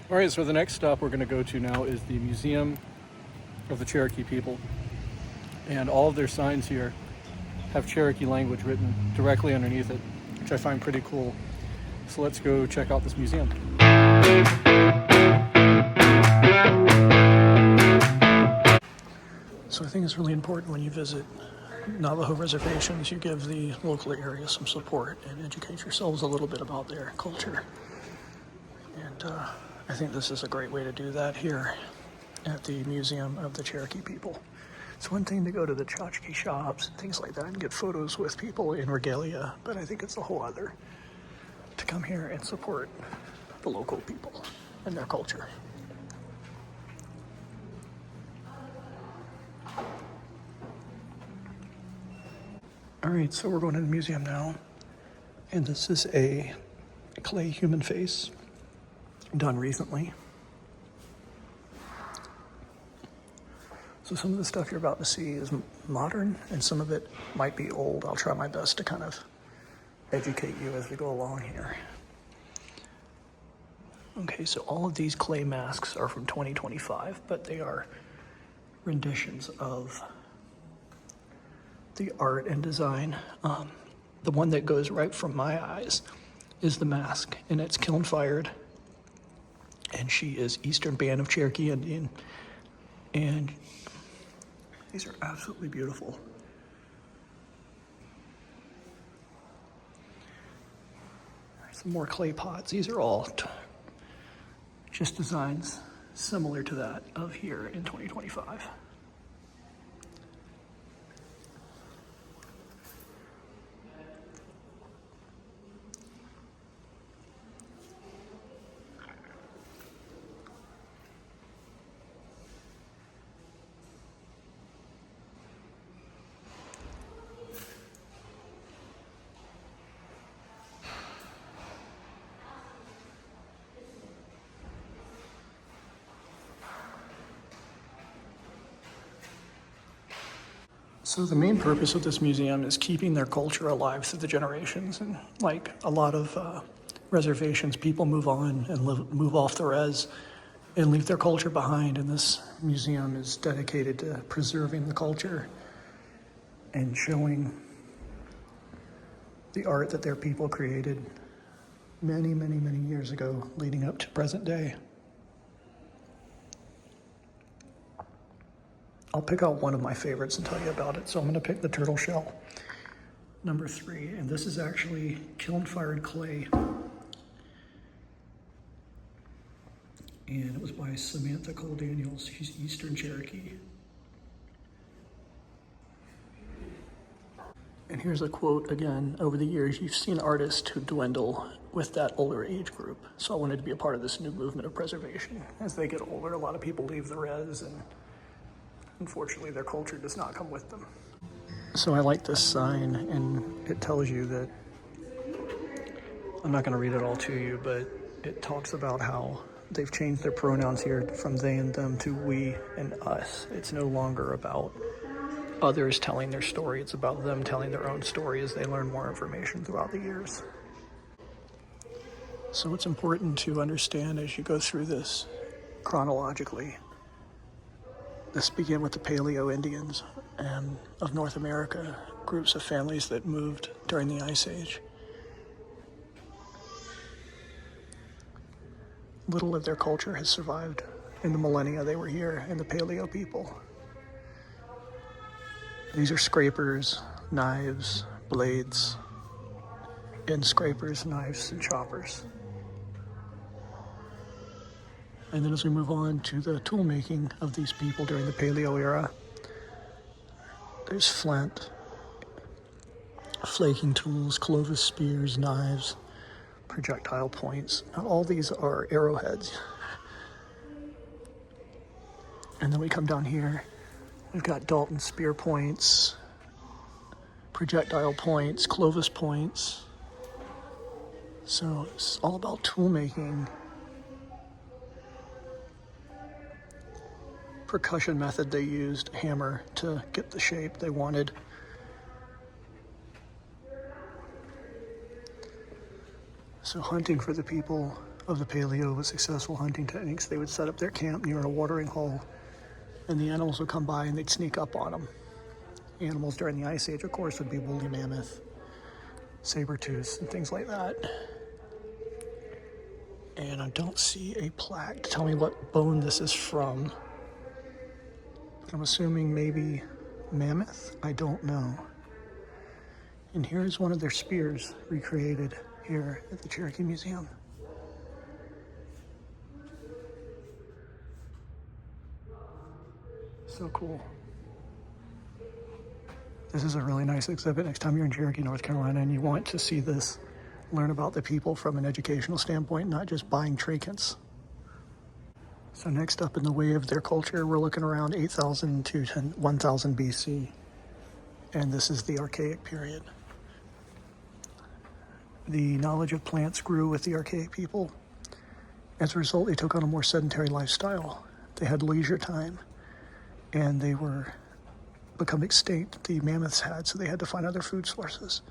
All right, so the next stop we're going to go to now is the Museum of the Cherokee People. And all of their signs here have Cherokee language written directly underneath it, which I find pretty cool. So let's go check out this museum. So I think it's really important when you visit Navajo reservations, you give the local area some support and educate yourselves a little bit about their culture. And I think this is a great way to do that here at the Museum of the Cherokee People. It's one thing to go to the tchotchke shops and things like that and get photos with people in regalia, but I think it's a whole other to come here and support the local people and their culture. All right, so we're going to the museum now, and this is a clay human face done recently. So some of the stuff you're about to see is modern, and some of it might be old. I'll try my best to kind of educate you as we go along here. Okay, so all of these clay masks are from 2025, but they are renditions of the art and design. The one that goes right from my eyes is the mask, and it's kiln fired. And she is Eastern Band of Cherokee Indian. And these are absolutely beautiful. Some more clay pots. These are all just designs similar to that of here in 2025. So the main purpose of this museum is keeping their culture alive through the generations. And like a lot of reservations, people move on and move off the res and leave their culture behind. And this museum is dedicated to preserving the culture and showing the art that their people created many, many, many years ago, leading up to present day. I'll pick out one of my favorites and tell you about it. So I'm going to pick the turtle shell, number 3. And this is actually kiln-fired clay. And it was by Samantha Cole Daniels. She's Eastern Cherokee. And here's a quote again. Over the years, you've seen artists who dwindle with that older age group. So I wanted to be a part of this new movement of preservation. As they get older, a lot of people leave the res, and unfortunately, their culture does not come with them. So I like this sign, and it tells you that, I'm not going to read it all to you, but it talks about how they've changed their pronouns here from they and them to we and us. It's no longer about others telling their story. It's about them telling their own story as they learn more information throughout the years. So it's important to understand as you go through this chronologically. This began with the Paleo Indians and of North America, groups of families that moved during the Ice Age. Little of their culture has survived in the millennia they were here, and the Paleo people. These are scrapers, knives, blades, end scrapers, knives, and choppers. And then as we move on to the tool making of these people during the Paleo era, there's flint, flaking tools, Clovis spears, knives, projectile points. Now all these are arrowheads. And then we come down here, we've got Dalton spear points, projectile points, Clovis points. So it's all about tool making. Percussion method they used, hammer, to get the shape they wanted. So hunting for the people of the paleo with successful hunting techniques. They would set up their camp near a watering hole, and the animals would come by and they'd sneak up on them. Animals during the Ice Age, of course, would be woolly mammoth, saber-tooth, and things like that. And I don't see a plaque to tell me what bone this is from. I'm assuming maybe mammoth? I don't know. And here's one of their spears recreated here at the Cherokee Museum. So cool. This is a really nice exhibit. Next time you're in Cherokee, North Carolina, and you want to see this, learn about the people from an educational standpoint, not just buying trinkets. So next up in the way of their culture, we're looking around 8,000 to 1000 BC. And this is the Archaic period. The knowledge of plants grew with the Archaic people. As a result, they took on a more sedentary lifestyle. They had leisure time, and they were become extinct, the mammoths had, so they had to find other food sources.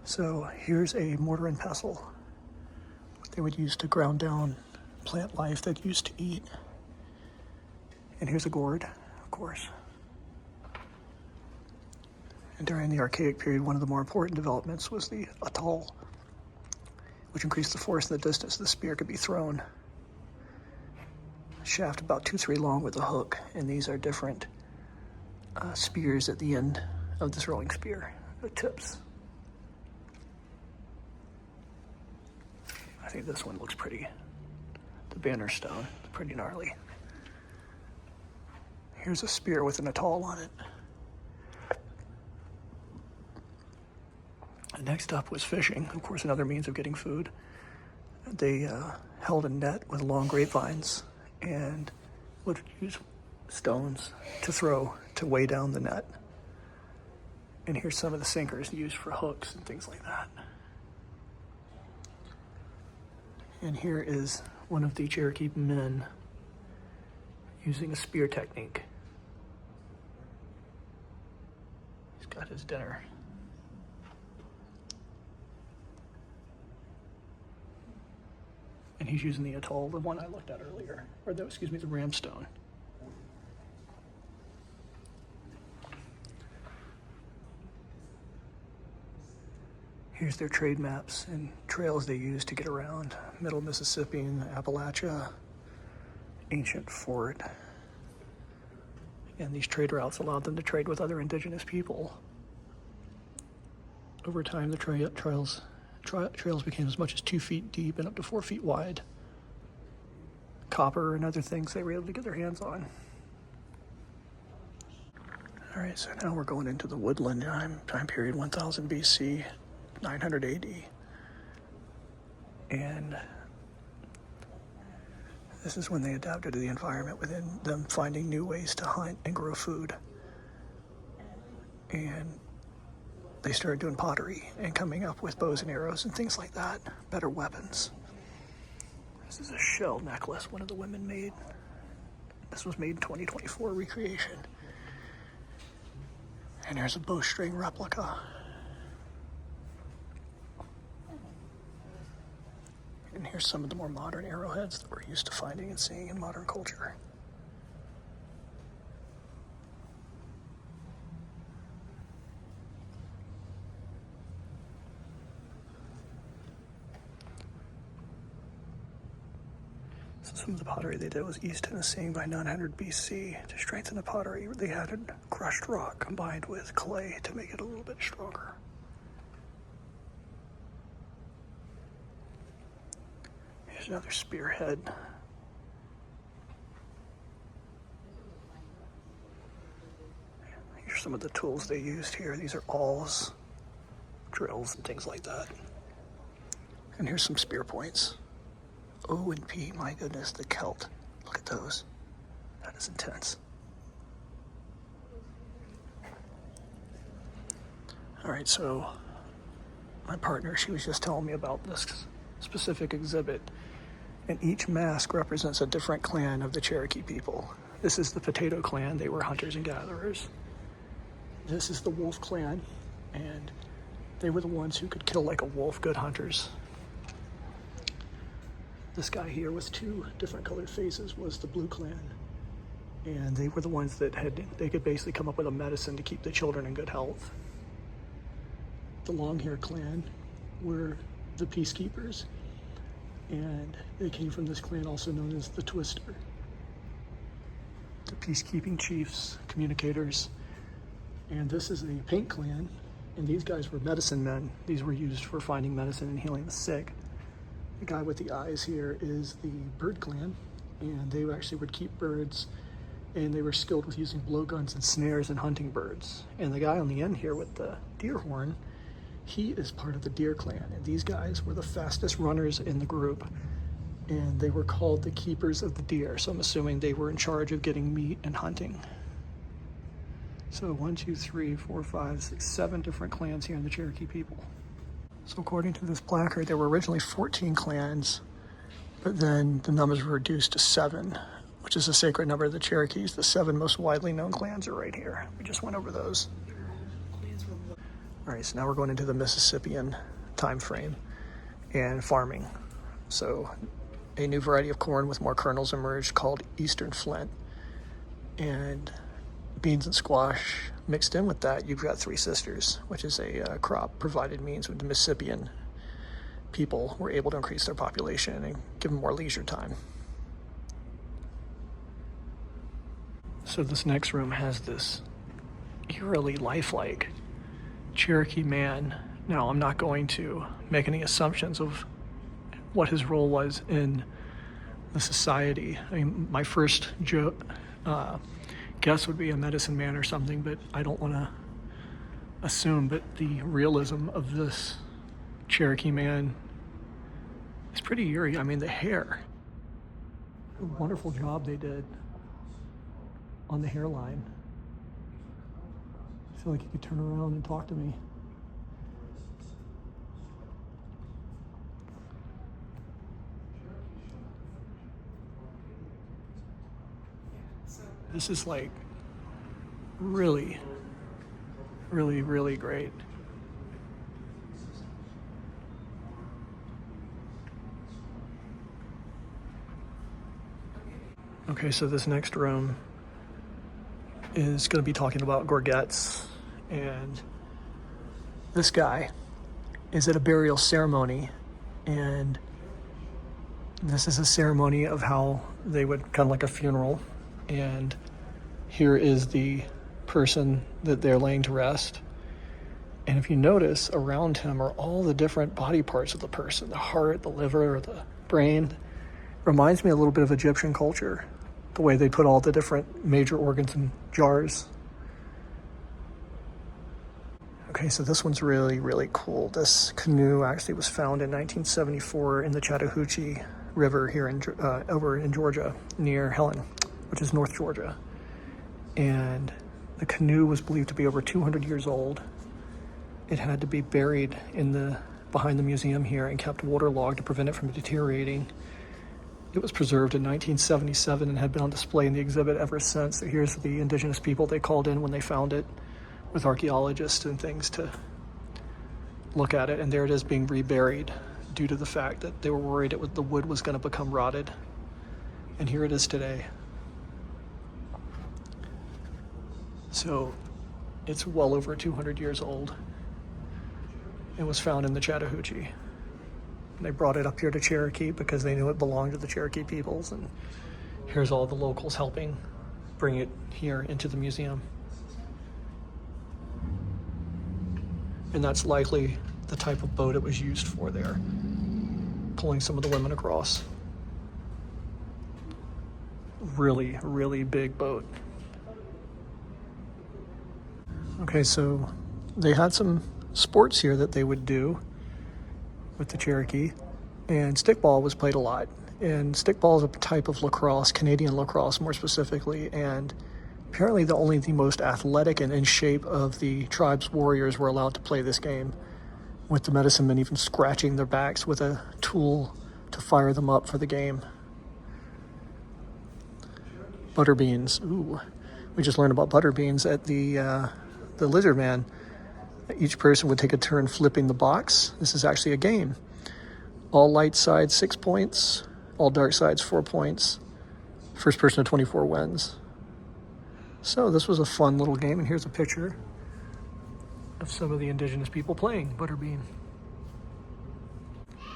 So here's a mortar and pestle, what they would use to ground down plant life that used to eat. And here's a gourd, of course. And during the Archaic period, one of the more important developments was the atoll, which increased the force and the distance the spear could be thrown. A shaft about 2-3 long with a hook, and these are different spears at the end of this rolling spear, the tips. I think this one looks pretty. The banner stone, pretty gnarly. Here's a spear with an atoll on it. And next up was fishing, of course, another means of getting food. They held a net with long grapevines and would use stones to throw to weigh down the net. And here's some of the sinkers used for hooks and things like that. And here is one of the Cherokee men using a spear technique. He's got his dinner. And he's using the atoll, the one I looked at earlier, or the ramstone. Here's their trade maps and trails they use to get around. Middle Mississippi and Appalachia, ancient fort. And these trade routes allowed them to trade with other indigenous people. Over time, the trails became as much as 2 feet deep and up to 4 feet wide. Copper and other things they were able to get their hands on. All right, so now we're going into the woodland time period, 1000 BC, 900 AD. And this is when they adapted to the environment within them, finding new ways to hunt and grow food. And they started doing pottery and coming up with bows and arrows and things like that, better weapons. This is a shell necklace one of the women made. This was made in 2024 recreation. And there's a bowstring replica. And here's some of the more modern arrowheads that we're used to finding and seeing in modern culture. So some of the pottery they did was East Tennessee by 900 BC. To strengthen the pottery, they added crushed rock combined with clay to make it a little bit stronger. Here's another spearhead. Here's some of the tools they used here. These are awls, drills, and things like that. And here's some spear points. O and P, my goodness, the Celt. Look at those. That is intense. All right, so my partner, she was just telling me about this specific exhibit, and each mask represents a different clan of the Cherokee people. This is the Potato Clan. They were hunters and gatherers. This is the Wolf Clan, and they were the ones who could kill like a wolf, good hunters. This guy here with two different colored faces was the Blue Clan. And they were the ones that they could basically come up with a medicine to keep the children in good health. The Longhair Clan were the Peacekeepers. And they came from this clan also known as the Twister. The peacekeeping chiefs, communicators. And this is a Paint Clan. And these guys were medicine men. These were used for finding medicine and healing the sick. The guy with the eyes here is the Bird Clan. And they actually would keep birds, and they were skilled with using blowguns and snares and hunting birds. And the guy on the end here with the deer horn, he is part of the Deer Clan. And these guys were the fastest runners in the group. And they were called the Keepers of the Deer. So I'm assuming they were in charge of getting meat and hunting. So 1, 2, 3, 4, 5, 6, 7 different clans here in the Cherokee people. So according to this placard, there were originally 14 clans, but then the numbers were reduced to 7, which is a sacred number of the Cherokees. The 7 most widely known clans are right here. We just went over those. All right, so now we're going into the Mississippian time frame and farming. So a new variety of corn with more kernels emerged called Eastern Flint. And beans and squash mixed in with that, you've got Three Sisters, which is a crop provided means with the Mississippian people were able to increase their population and give them more leisure time. So this next room has this eerily lifelike Cherokee man. Now, I'm not going to make any assumptions of what his role was in the society. I mean, my first guess would be a medicine man or something, but I don't want to assume. But the realism of this Cherokee man is pretty eerie. I mean, the hair. A wonderful job they did on the hairline. I feel like you could turn around and talk to me. This is like really, really, really great. Okay, so this next room is going to be talking about gorgets, and this guy is at a burial ceremony, and this is a ceremony of how they would kind of like a funeral. And here is the person that they're laying to rest. And if you notice, around him are all the different body parts of the person, the heart, the liver, the brain. Reminds me a little bit of Egyptian culture, the way they put all the different major organs in jars. Okay, so this one's really, really cool. This canoe actually was found in 1974 in the Chattahoochee River here over in Georgia, near Helen, which is North Georgia. And the canoe was believed to be over 200 years old. It had to be buried behind the museum here and kept waterlogged to prevent it from deteriorating. It was preserved in 1977 and had been on display in the exhibit ever since. So here's the indigenous people they called in when they found it, with archaeologists and things to look at it. And there it is being reburied due to the fact that they were worried the wood was going to become rotted. And here it is today. So it's well over 200 years old. It was found in the Chattahoochee. And they brought it up here to Cherokee because they knew it belonged to the Cherokee peoples. And here's all the locals helping bring it here into the museum. And that's likely the type of boat it was used for there, pulling some of the women across. Really, really big boat. Okay, so they had some sports here that they would do with the Cherokee, and stickball was played a lot. And stickball is a type of lacrosse, Canadian lacrosse more specifically, and apparently only the most athletic and in shape of the tribe's warriors were allowed to play this game, with the medicine men even scratching their backs with a tool to fire them up for the game. Butter beans. Ooh, we just learned about butter beans at the Lizard Man. Each person would take a turn flipping the box. This is actually a game. All light sides 6 points, All dark sides, 4 points. First person to 24 wins. So this was a fun little game, and here's a picture of some of the indigenous people playing Butterbean.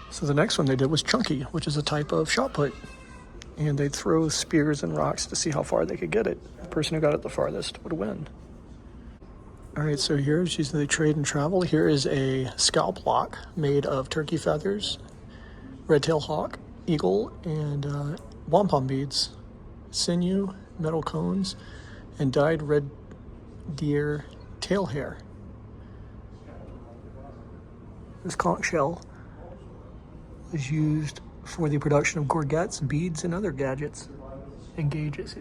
So the next one they did was Chunky, which is a type of shot put. And they'd throw spears and rocks to see how far they could get it. The person who got it the farthest would win. All right, so here's using the trade and travel. Here is a scalp lock made of turkey feathers, red-tailed hawk, eagle, and wampum beads, sinew, metal cones, and dyed red deer tail hair. This conch shell is used for the production of gorgets, beads, and other gadgets. And gauges,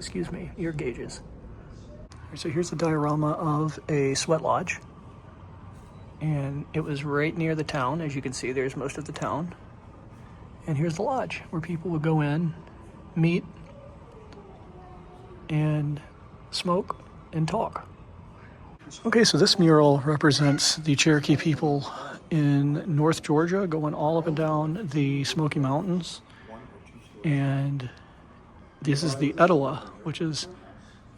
ear gauges. So here's a diorama of a sweat lodge. And it was right near the town. As you can see, there's most of the town. And here's the lodge where people would go in, meet, and smoke and talk. Okay, so this mural represents the Cherokee people in North Georgia, going all up and down the Smoky Mountains. And this is the Etowah, which is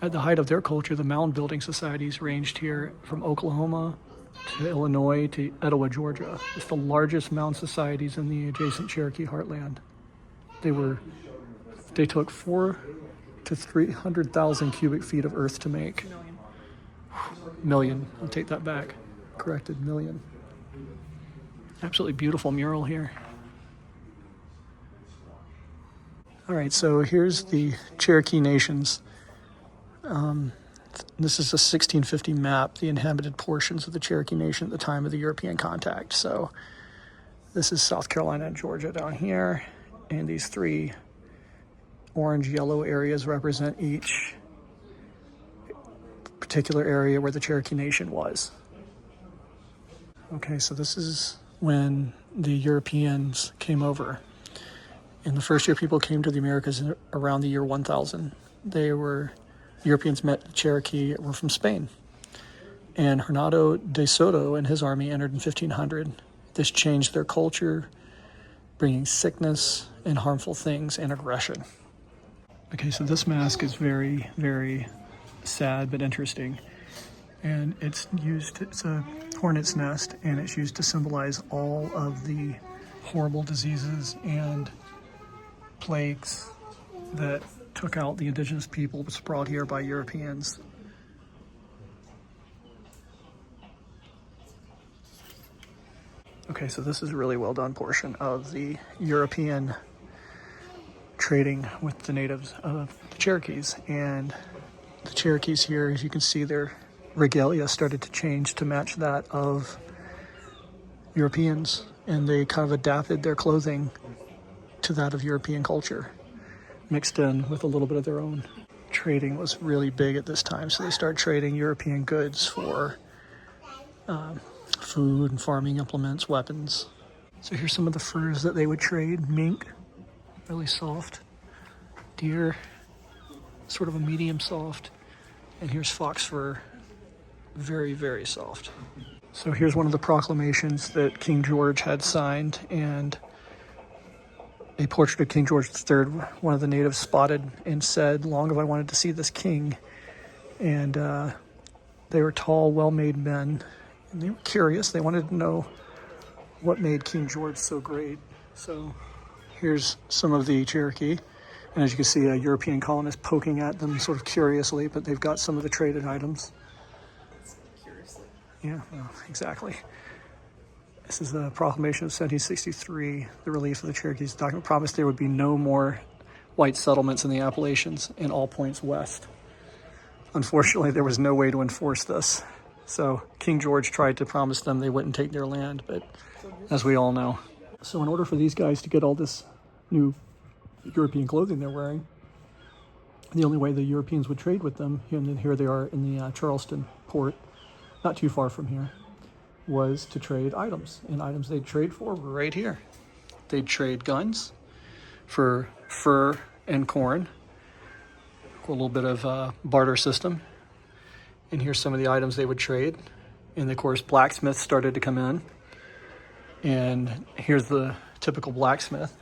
at the height of their culture. The mound building societies ranged here from Oklahoma to Illinois to Etowah, Georgia. It's the largest mound societies in the adjacent Cherokee heartland. They took 4 to 300,000 cubic feet of earth to make. Million. I'll take that back. Corrected, million. Absolutely beautiful mural here. All right, so here's the Cherokee Nations. This is a 1650 map, the inhabited portions of the Cherokee Nation at the time of the European contact. So this is South Carolina and Georgia down here, and these 3 orange-yellow areas represent each particular area where the Cherokee Nation was. Okay, so this is when the Europeans came over. And the first year people came to the Americas around the year 1000. Europeans met the Cherokee, were from Spain. And Hernando de Soto and his army entered in 1500. This changed their culture, bringing sickness and harmful things and aggression. Okay, so this mask is very, very sad but interesting. And it's a hornet's nest, and it's used to symbolize all of the horrible diseases and plagues that took out the indigenous people, was brought here by Europeans. Okay, so this is a really well done portion of the European trading with the natives of the Cherokees. And the Cherokees here, as you can see, their regalia started to change to match that of Europeans, and they kind of adapted their clothing to that of European culture, mixed in with a little bit of their own. Trading was really big at this time, so they started trading European goods for food and farming implements, weapons. So here's some of the furs that they would trade. Mink, really soft. Deer, sort of a medium soft. And here's fox fur, very, very soft. So here's one of the proclamations that King George had signed, and a portrait of King George III, one of the natives spotted and said, "Long have I wanted to see this king." And they were tall, well-made men, and they were curious. They wanted to know what made King George so great. So here's some of the Cherokee. And as you can see, a European colonist poking at them sort of curiously, but they've got some of the traded items. Curiously? Yeah, well, exactly. This is a proclamation of 1763, the relief of the Cherokees. The document promised there would be no more white settlements in the Appalachians and all points west. Unfortunately, there was no way to enforce this. So King George tried to promise them they wouldn't take their land, but as we all know. So in order for these guys to get all this new European clothing they're wearing, the only way the Europeans would trade with them, and then here they are in the Charleston port, not too far from here, was to trade items. And items they'd trade for were right here. They'd trade guns for fur and corn, a little bit of barter system. And here's some of the items they would trade. And of course, blacksmiths started to come in. And here's the typical blacksmith.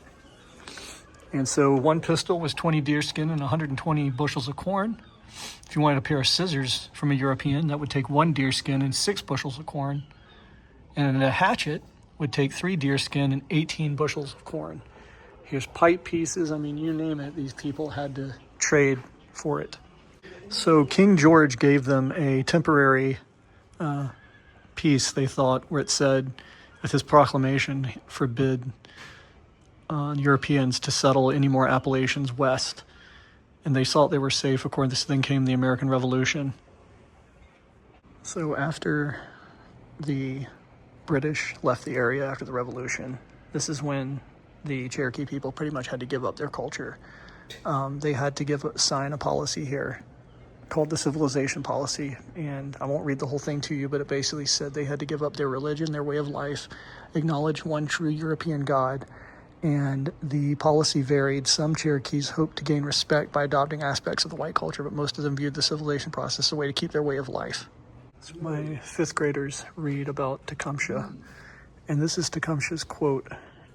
And so one pistol was 20 deerskin and 120 bushels of corn. If you wanted a pair of scissors from a European, that would take 1 deerskin and 6 bushels of corn. And a hatchet would take 3 deerskin and 18 bushels of corn. Here's pipe pieces. I mean, you name it, these people had to trade for it. So King George gave them a temporary piece, they thought, where it said, with his proclamation, forbid Europeans to settle any more Appalachians west. And they thought they were safe. According to this, then came the American Revolution. So after the British left the area after the Revolution, this is when the Cherokee people pretty much had to give up their culture. They had to sign a policy here called the Civilization Policy, and I won't read the whole thing to you, but it basically said they had to give up their religion, their way of life, acknowledge one true European God, and the policy varied. Some Cherokees hoped to gain respect by adopting aspects of the white culture, but most of them viewed the civilization process as a way to keep their way of life. So my 5th graders read about Tecumseh, and this is Tecumseh's quote,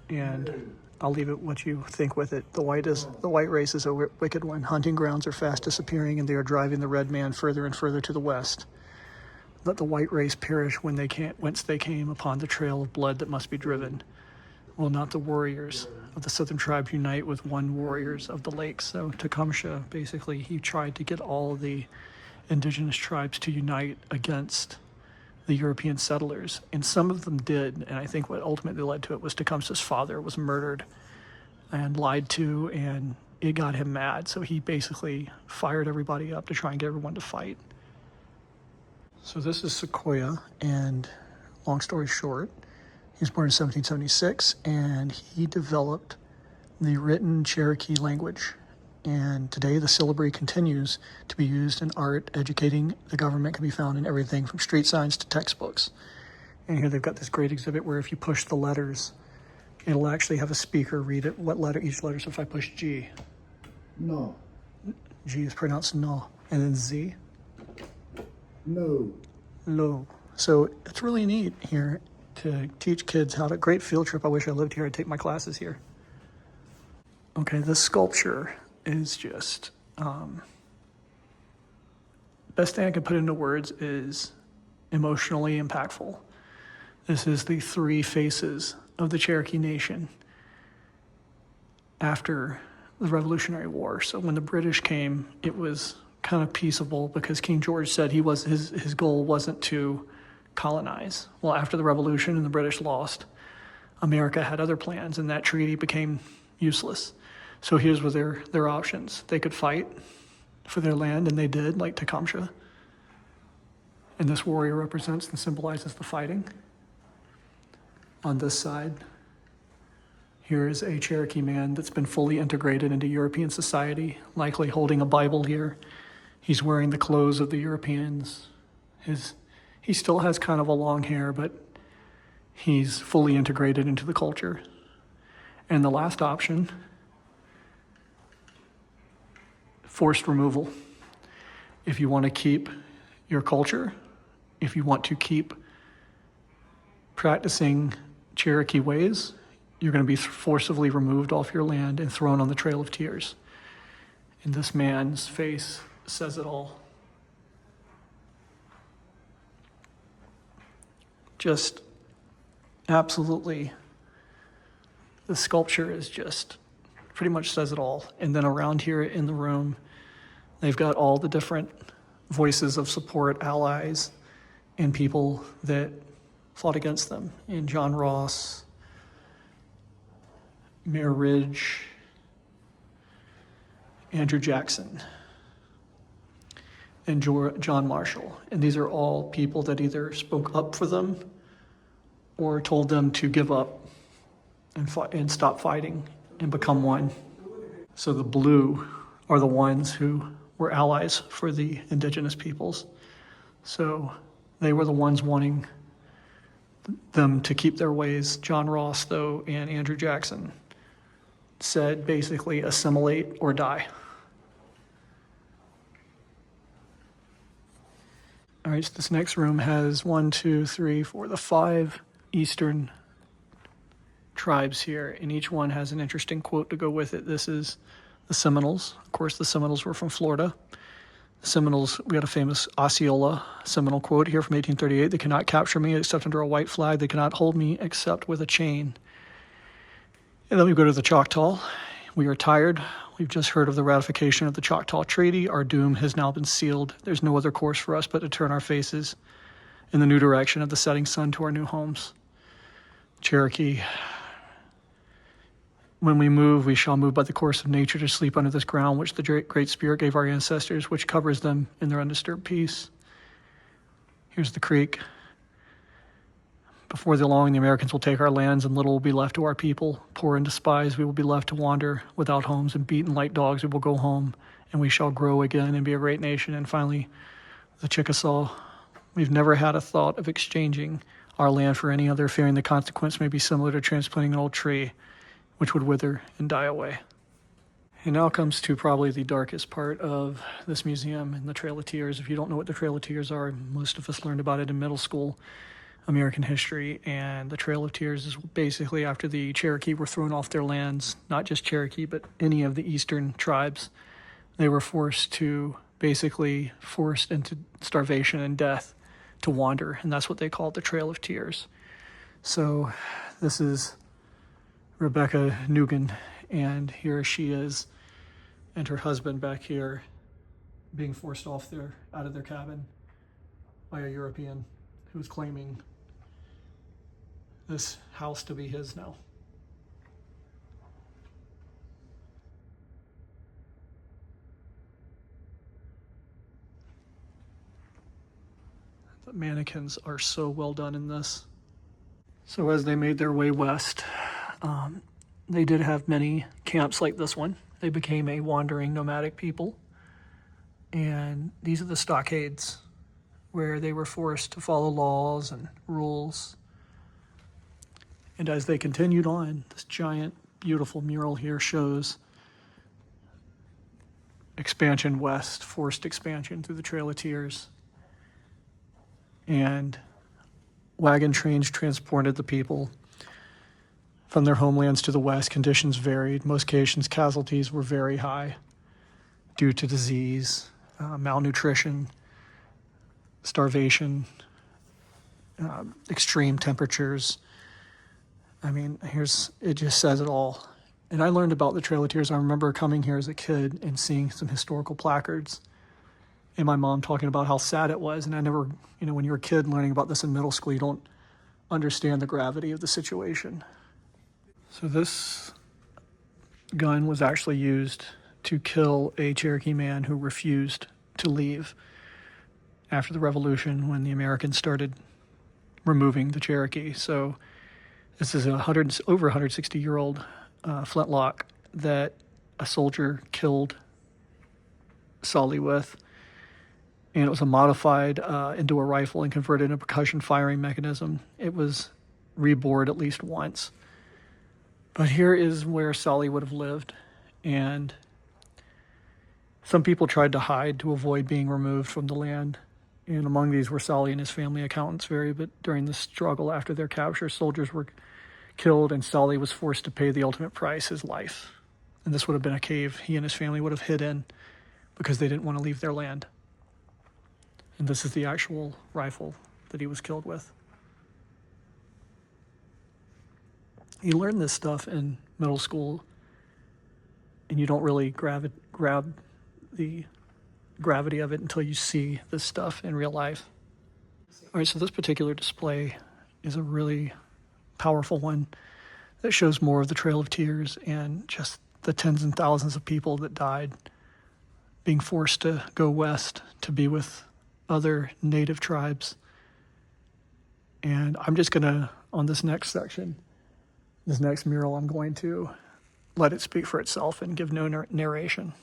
and I'll leave it what you think with it. The white race is a wicked one. Hunting grounds are fast disappearing, and they are driving the red man further and further to the west. Let the white race perish whence they came upon the trail of blood that must be driven. Will not the warriors of the southern tribe unite with one warriors of the lakes? So Tecumseh, basically, he tried to get all of the indigenous tribes to unite against the European settlers, and some of them did, and I think what ultimately led to it was Tecumseh's father was murdered and lied to, and it got him mad, so he basically fired everybody up to try and get everyone to fight. So this is Sequoyah, and long story short, he was born in 1776, and he developed the written Cherokee language. And today the syllabary continues to be used in art. Educating the government can be found in everything from street signs to textbooks. And here they've got this great exhibit where if you push the letters, it'll actually have a speaker read it, what letter each letter. So if I push G, no. G is pronounced no. And then Z, no. lo. So it's really neat here to teach kids how to, great field trip. I wish I lived here. I'd take my classes here. Okay, this sculpture is just, best thing I can put into words is emotionally impactful. This is the 3 faces of the Cherokee Nation after the Revolutionary War. So when the British came, it was kind of peaceable because King George said his goal wasn't to colonize. Well, after the Revolution and the British lost, America had other plans, and that treaty became useless. So here's what their options. They could fight for their land, and they did, like Tecumseh. And this warrior represents and symbolizes the fighting. On this side, here is a Cherokee man that's been fully integrated into European society, likely holding a Bible here. He's wearing the clothes of the Europeans. He still has kind of a long hair, but he's fully integrated into the culture. And the last option, forced removal. If you want to keep your culture, if you want to keep practicing Cherokee ways, you're going to be forcibly removed off your land and thrown on the Trail of Tears. And this man's face says it all. Just absolutely, the sculpture is just pretty much says it all. And then around here in the room, they've got all the different voices of support, allies, and people that fought against them. And John Ross, Mayor Ridge, Andrew Jackson, and John Marshall. And these are all people that either spoke up for them or told them to give up and stop fighting and become one. So the blue are the ones who were allies for the indigenous peoples. So they were the ones wanting them to keep their ways. John Ross, though, and Andrew Jackson said basically assimilate or die. All right, so this next room has 1, 2, 3, 4, the 5 Eastern tribes here, and each one has an interesting quote to go with it. This is the Seminoles. Of course, the Seminoles were from Florida. The Seminoles, we had a famous Osceola Seminole quote here from 1838. They cannot capture me except under a white flag. They cannot hold me except with a chain. And then we go to the Choctaw. We are tired. We've just heard of the ratification of the Choctaw Treaty. Our doom has now been sealed. There's no other course for us but to turn our faces in the new direction of the setting sun to our new homes. Cherokee. When we move, we shall move by the course of nature to sleep under this ground which the Great Spirit gave our ancestors, which covers them in their undisturbed peace. Here's the Creek. Before the long, the Americans will take our lands, and little will be left to our people. Poor and despised, we will be left to wander without homes, and beaten like dogs, we will go home, and we shall grow again and be a great nation. And finally, the Chickasaw. We've never had a thought of exchanging our land for any other, fearing the consequence may be similar to transplanting an old tree, which would wither and die away. And now comes to probably the darkest part of this museum and the Trail of Tears. If you don't know what the Trail of Tears are, most of us learned about it in middle school, American history. And the Trail of Tears is basically after the Cherokee were thrown off their lands, not just Cherokee, but any of the eastern tribes. They were forced into starvation and death to wander, and that's what they call it, the Trail of Tears. So this is Rebecca Nugan, and here she is and her husband back here being forced out of their cabin by a European who's claiming this house to be his now. The mannequins are so well done in this. So as they made their way west, they did have many camps like this one. They became a wandering nomadic people. And these are the stockades where they were forced to follow laws and rules. And as they continued on, this giant, beautiful mural here shows expansion west, forced expansion through the Trail of Tears. And wagon trains transported the people from their homelands to the west. Conditions varied. Most occasions, casualties were very high due to disease, malnutrition, starvation, extreme temperatures. I mean, it just says it all. And I learned about the Trail of Tears. I remember coming here as a kid and seeing some historical placards and my mom talking about how sad it was. And I never, when you're a kid learning about this in middle school, you don't understand the gravity of the situation. So this gun was actually used to kill a Cherokee man who refused to leave after the revolution when the Americans started removing the Cherokee. So this is over 160-year-old flintlock that a soldier killed Sully with. And it was a modified into a rifle and converted into a percussion firing mechanism. It was rebored at least once. But here is where Sully would have lived. And some people tried to hide to avoid being removed from the land. And among these were Sully and his family. Accountants vary, but during the struggle after their capture, soldiers were killed and Sully was forced to pay the ultimate price, his life. And this would have been a cave he and his family would have hid in because they didn't want to leave their land. And this is the actual rifle that he was killed with. You learn this stuff in middle school, and you don't really grab the gravity of it until you see this stuff in real life. All right, so this particular display is a really powerful one that shows more of the Trail of Tears and just the tens and thousands of people that died being forced to go west to be with other native tribes. And I'm just gonna, on this next section, this next mural, I'm going to let it speak for itself and give no narration.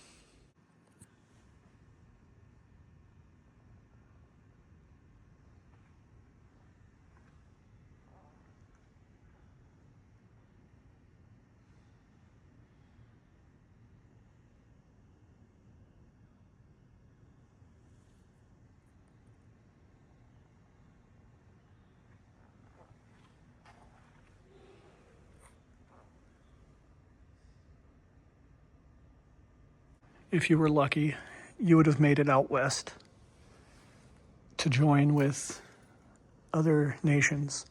if you were lucky, you would have made it out west to join with other nations.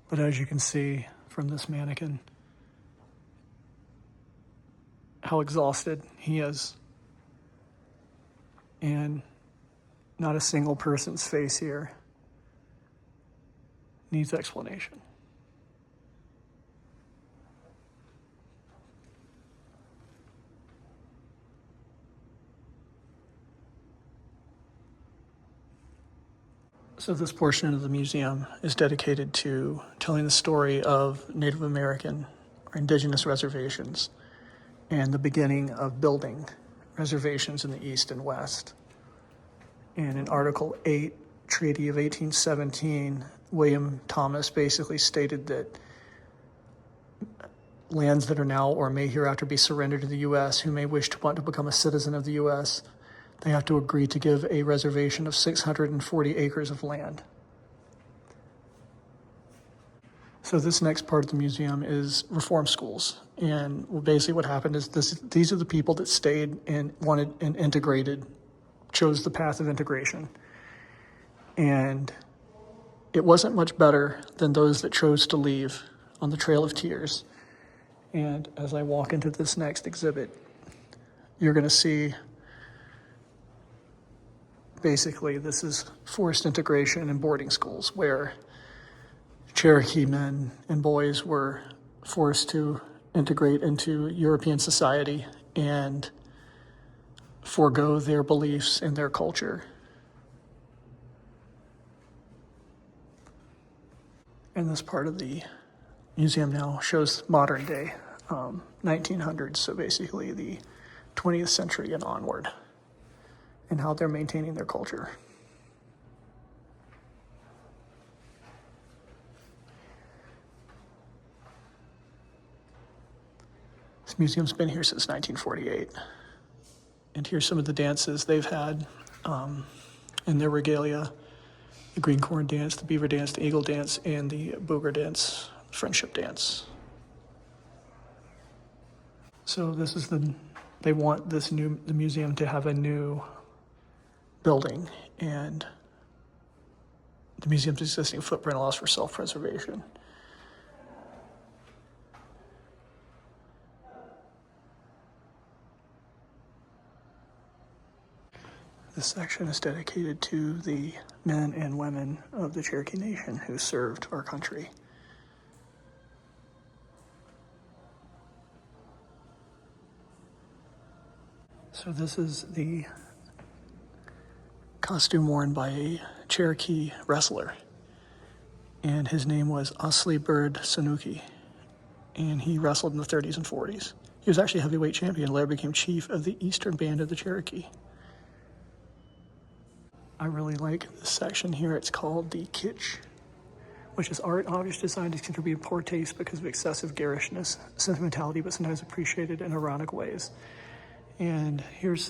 But as you can see from this mannequin, how exhausted he is. And not a single person's face here needs explanation. So this portion of the museum is dedicated to telling the story of Native American or indigenous reservations and the beginning of building reservations in the East and West. And in Article 8, Treaty of 1817, William Thomas basically stated that lands that are now or may hereafter be surrendered to the U.S. who may wish to want to become a citizen of the U.S., they have to agree to give a reservation of 640 acres of land. So this next part of the museum is reform schools. And basically what happened is these are the people that stayed and wanted and integrated, chose the path of integration. And it wasn't much better than those that chose to leave on the Trail of Tears. And as I walk into this next exhibit, you're going to see basically this is forced integration in boarding schools where Cherokee men and boys were forced to integrate into European society and forego their beliefs and their culture. And this part of the museum now shows modern day, 1900s, so basically the 20th century and onward, and how they're maintaining their culture. This museum's been here since 1948. And here's some of the dances they've had in their regalia: the green corn dance, the beaver dance, the eagle dance, and the booger dance, friendship dance. So this is they want the museum to have a new building, and the museum's existing footprint allows for self-preservation. This section is dedicated to the men and women of the Cherokee Nation who served our country. So this is the costume worn by a Cherokee wrestler, and his name was Osley Bird Sanuki, and he wrestled in the 30s and 40s. He was actually heavyweight champion, later became chief of the Eastern Band of the Cherokee. I really like this section here. It's called the kitsch, which is art objects designed to contribute poor taste because of excessive garishness, sentimentality, but sometimes appreciated in ironic ways. And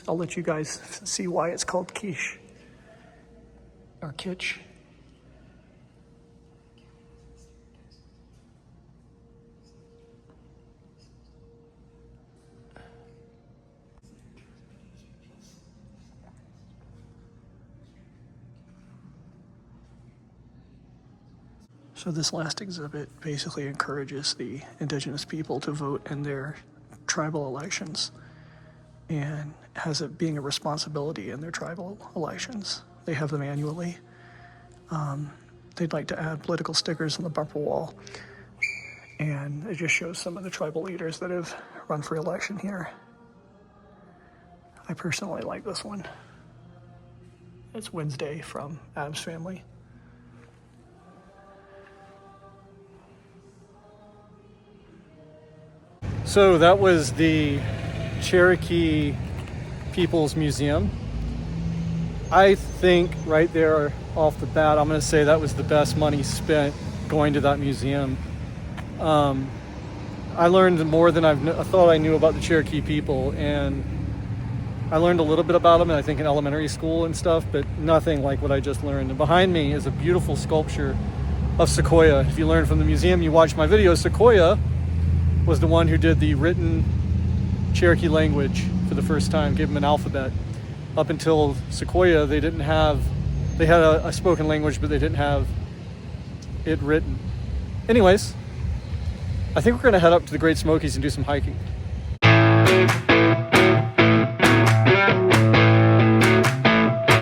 I'll let you guys see why it's called quiche, or kitsch. So this last exhibit basically encourages the indigenous people to vote in their tribal elections and has it being a responsibility in their tribal elections. They have them annually. They'd like to add political stickers on the bumper wall, and it just shows some of the tribal leaders that have run for election here. I personally like this one. It's Wednesday from Addams Family. So that was the Cherokee People's Museum. I think right there off the bat, I'm going to say that was the best money spent going to that museum. I learned more than I thought I knew about the Cherokee people, and I learned a little bit about them, I think, in elementary school and stuff, but nothing like what I just learned. And behind me is a beautiful sculpture of Sequoyah. If you learn from the museum, you watch my video, Sequoyah was the one who did the written Cherokee language for the first time, gave them an alphabet. Up until Sequoia, they had a spoken language, but they didn't have it written. Anyways, I think we're gonna head up to the Great Smokies and do some hiking.